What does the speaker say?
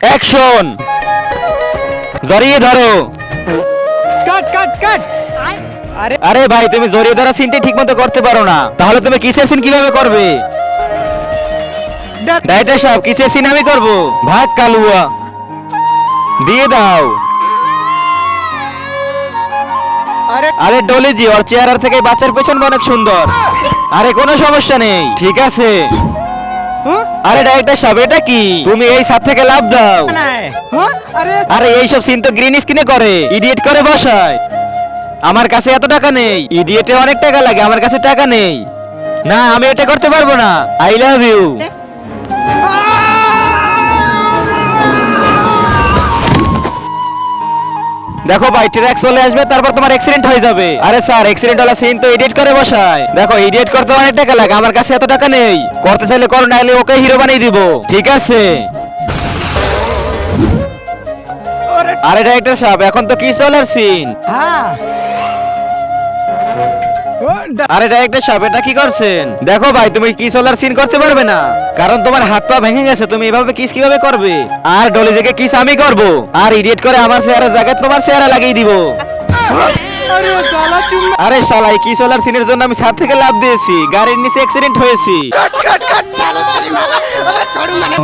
Action. জড়িয়ে ধরো। কাট কাট কাট। আরে আরে ভাই, তুমি জড়িয়ে ধরা সিনটা ঠিকমতো করতে পারো না, তাহলে তুমি কিসের সিন কিভাবে করবে? ডাইরেক্টর সাহেব, কিসের সিন আমি করব? ভাগ কালুয়া, দিয়ে দাও। আরে আরে ডলিজি, ওর চেহারা থেকে বাচ্চার পেছন অনেক সুন্দর। আরে কোনো সমস্যা নেই, ঠিক আছে। হ্যাঁ? আরে ডাইরেক্টর সাহেব, এটা কি? তুমি এই ছাদ থেকে লাফ দাও। নাই হ্যাঁ? আরে আরে এইসব সিন তো গ্রিন স্ক্রিনে করে, ইডিয়েট করে বসায়। আমার কাছে এত টাকা নেই, ইডিয়েটে অনেক টাকা লাগে, আমার কাছে টাকা নেই। না, আমি এটা করতে পারবো না। I love you. দেখো ভাই, ট্র্যাক চলে আসবে, তারপর তোমার অ্যাক্সিডেন্ট হয়ে যাবে। আরে স্যার, অ্যাক্সিডেন্ট হলো সিন তো এডিট করে বসায়। দেখো, এডিট করতে অনেক টাকা লাগে, আমার কাছে এত টাকা নেই। করতে চাইলে করো, নাইলে ওকে হিরো বানিয়ে দিব, ঠিক আছে? আরে আরে ডাইরেক্টর সাহেব, এখন তো কি চলার সিন? হ্যাঁ ও, আরে ডাইরেক্টর সাহেব, এটা কি করছেন? দেখো ভাই, তুমি কি চলার সিন করতে পারবে না, কারণ তোমার হাত পা ভেঙে গেছে। তুমি এভাবে কিস কিভাবে করবে? আর ডলি থেকে কিস আমি করব, আর ইডিট করে আমার চেহারা জায়গায় তোমার চেহারা লাগিয়ে দিব। আরে শালা চুম্মা। আরে শালাই, কি চলার সিনের জন্য আমি ছাদ থেকে লাফ দিয়েছি, গাড়ির নিচে অ্যাক্সিডেন্ট হয়েছি। কাট কাট কাট শালা তেরি মাগা। আরে छोड़ू मैंने